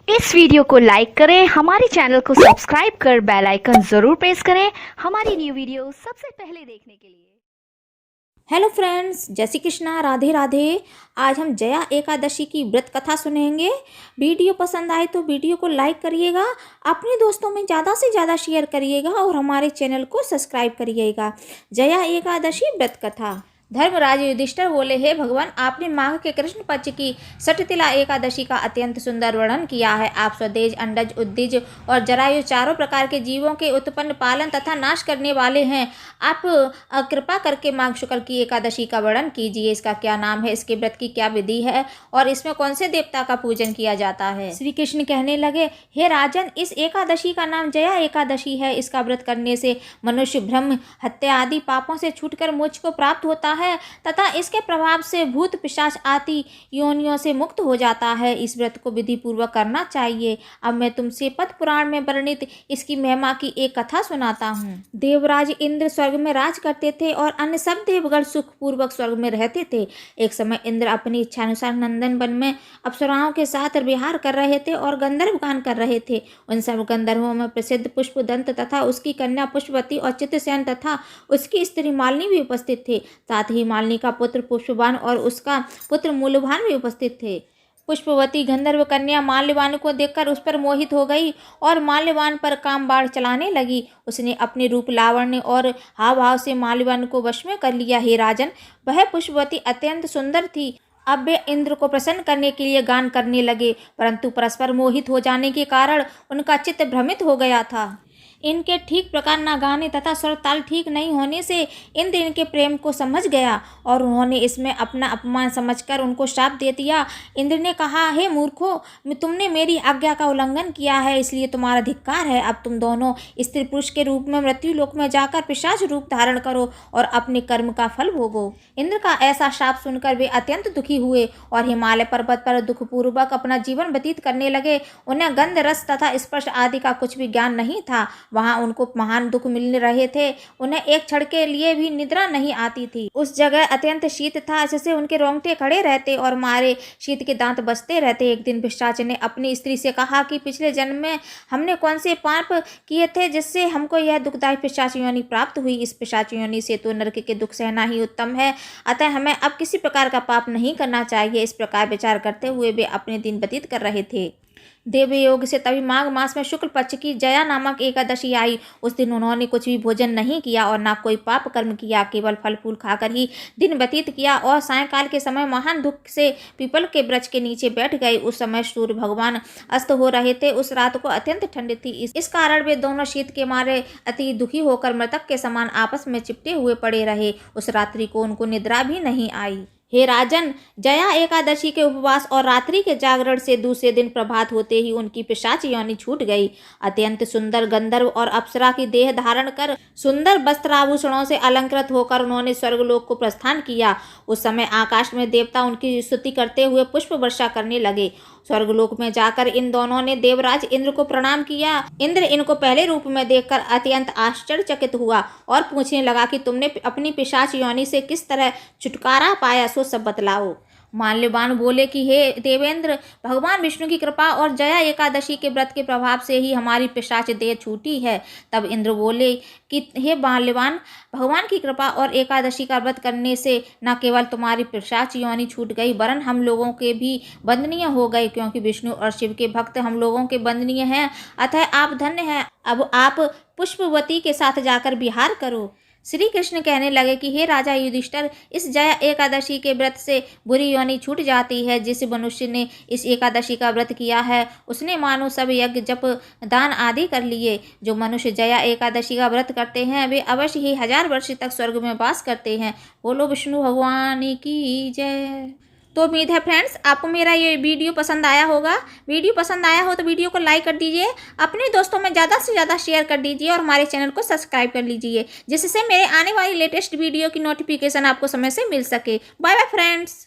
इस वीडियो को लाइक करें, हमारे चैनल को सब्सक्राइब कर बेल आइकन जरूर प्रेस करें हमारी न्यू वीडियो सबसे पहले देखने के लिए। हेलो फ्रेंड्स, जय श्री कृष्णा, राधे राधे। आज हम जया एकादशी की व्रत कथा सुनेंगे। वीडियो पसंद आए तो वीडियो को लाइक करिएगा, अपने दोस्तों में ज़्यादा से ज़्यादा शेयर करिएगा और हमारे चैनल को सब्सक्राइब करिएगा। जया एकादशी व्रत कथा। धर्मराज युधिष्ठिर बोले, हे भगवान, आपने माघ के कृष्ण पक्ष की षटतिला एकादशी का अत्यंत सुंदर वर्णन किया है। आप स्वदेज, अंडज, उद्दिज और जरायु चारों प्रकार के जीवों के उत्पन्न, पालन तथा नाश करने वाले हैं। आप कृपा करके माघ शुक्ल की एकादशी का वर्णन कीजिए। इसका क्या नाम है, इसके व्रत की क्या विधि है और इसमें कौन से देवता का पूजन किया जाता है। श्री कृष्ण कहने लगे, हे राजन, इस एकादशी का नाम जया एकादशी है। इसका व्रत करने से मनुष्य ब्रह्म हत्या आदि पापों से छूटकर मोक्ष को प्राप्त होता है तथा इसके प्रभाव से भूत पिशाच आदि योनियों से मुक्त हो जाता है। इस व्रत को विधि पूर्वक करना चाहिए। अब मैं तुमसे पद्म पुराण में वर्णित इसकी महिमा की एक कथा सुनाता हूँ। देवराज इंद्र स्वर्ग में राज करते थे और अन्य सब देवगण सुख पूर्वक स्वर्ग में रहते थे। एक समय इंद्र अपनी इच्छानुसार नंदन वन में अप्सराओं के साथ विहार कर रहे थे और गंधर्व गान कर रहे थे। उन सब गंधर्वों में प्रसिद्ध पुष्पदंत तथा उसकी कन्या पुष्पवती और चित्रसेन तथा उसकी स्त्री मालिनी भी उपस्थित थे। साथ ही मालिनी का पुत्र पुष्पवान और उसका पुत्र मूल्यवान भी उपस्थित थे। पुष्पवती गंधर्व कन्या माल्यवान को देखकर उस पर मोहित हो गई और माल्यवान पर काम बाण चलाने लगी। उसने अपने रूप, लावण्य और हाव भाव से माल्यवान को वश में कर लिया। हे राजन, वह पुष्पवती अत्यंत सुंदर थी। अब वे इंद्र को प्रसन्न करने के लिए गान करने लगे, परंतु परस्पर मोहित हो जाने के कारण उनका चित्त भ्रमित हो गया था। इनके ठीक प्रकार न गाने तथा स्वर ताल ठीक नहीं होने से इंद्र इनके प्रेम को समझ गया और उन्होंने इसमें अपना अपमान समझकर उनको श्राप दे दिया। इंद्र ने कहा, हे मूर्खों, तुमने मेरी आज्ञा का उल्लंघन किया है, इसलिए तुम्हारा धिक्कार है। अब तुम दोनों स्त्री पुरुष के रूप में मृत्यु लोक में जाकर पिशाच रूप धारण करो और अपने कर्म का फल भोगो। इंद्र का ऐसा श्राप सुनकर वे अत्यंत दुखी हुए और हिमालय पर्वत पर दुखपूर्वक अपना जीवन व्यतीत करने लगे। उन्हें गंध, रस तथा स्पर्श आदि का कुछ भी ज्ञान नहीं था। वहां उनको महान दुख मिल रहे थे। उन्हें एक क्षण के लिए भी निद्रा नहीं आती थी। उस जगह अत्यंत शीत था, जिससे उनके रोंगटे खड़े रहते और मारे शीत के दांत बजते रहते। एक दिन पिशाच ने अपनी स्त्री से कहा कि पिछले जन्म में हमने कौन से पाप किए थे जिससे हमको यह दुखदायी पिशाच योनि प्राप्त हुई। इस पिशाच योनि से तो नरक के दुख सहना ही उत्तम है, अतः हमें अब किसी प्रकार का पाप नहीं करना चाहिए। इस प्रकार विचार करते हुए वे अपने दिन व्यतीत कर रहे थे। देवयोग से तभी माघ मास में शुक्ल पक्ष की जया नामक एकादशी आई। उस दिन उन्होंने कुछ भी भोजन नहीं किया और ना कोई पाप कर्म किया, केवल फल फूल खाकर ही दिन व्यतीत किया और सायंकाल के समय महान दुख से पीपल के वृक्ष के नीचे बैठ गए। उस समय सूर्य भगवान अस्त हो रहे थे। उस रात को अत्यंत ठंड थी। इस कारण वे दोनों शीत के मारे अति दुखी होकर मृतक के समान आपस में चिपटे हुए पड़े रहे। उस रात्रि को उनको निद्रा भी नहीं आई। हे राजन, जया एकादशी के उपवास और रात्रि के जागरण से दूसरे दिन प्रभात होते ही उनकी पिशाच योनि छूट गई। अत्यंत सुंदर गंधर्व और अप्सरा की देह धारण कर सुंदर वस्त्राभूषणों से अलंकृत होकर उन्होंने स्वर्गलोक को प्रस्थान किया। उस समय आकाश में देवता उनकी स्तुति करते हुए पुष्प वर्षा करने लगे। स्वर्गलोक में जाकर इन दोनों ने देवराज इंद्र को प्रणाम किया। इंद्र इनको पहले रूप में देखकर अत्यंत आश्चर्यचकित हुआ और पूछने लगा कि तुमने अपनी पिशाच योनि से किस तरह छुटकारा पाया, सो सब बतलाओ। माल्यवान बोले कि हे देवेंद्र, भगवान विष्णु की कृपा और जया एकादशी के व्रत के प्रभाव से ही हमारी पिशाच देह छूटी है। तब इंद्र बोले कि हे माल्यवान, भगवान की कृपा और एकादशी का व्रत करने से न केवल तुम्हारी पिशाच योनि छूट गई, वरन हम लोगों के भी वंदनीय हो गए, क्योंकि विष्णु और शिव के भक्त हम लोगों के वंदनीय हैं। अतः आप धन्य हैं। अब आप पुष्पवती के साथ जाकर विहार करो। श्री कृष्ण कहने लगे कि हे राजा युधिष्ठिर, इस जया एकादशी के व्रत से बुरी योनि छूट जाती है। जिस मनुष्य ने इस एकादशी का व्रत किया है उसने मानो सब यज्ञ, जप, दान आदि कर लिए। जो मनुष्य जया एकादशी का व्रत करते हैं वे अवश्य ही 1000 वर्ष तक स्वर्ग में वास करते हैं। बोलो विष्णु भगवान की जय। तो उम्मीद है फ्रेंड्स आपको मेरा ये वीडियो पसंद आया होगा। वीडियो पसंद आया हो तो वीडियो को लाइक कर दीजिए, अपने दोस्तों में ज़्यादा से ज़्यादा शेयर कर दीजिए और हमारे चैनल को सब्सक्राइब कर लीजिए, जिससे मेरे आने वाली लेटेस्ट वीडियो की नोटिफिकेशन आपको समय से मिल सके। Bye bye friends.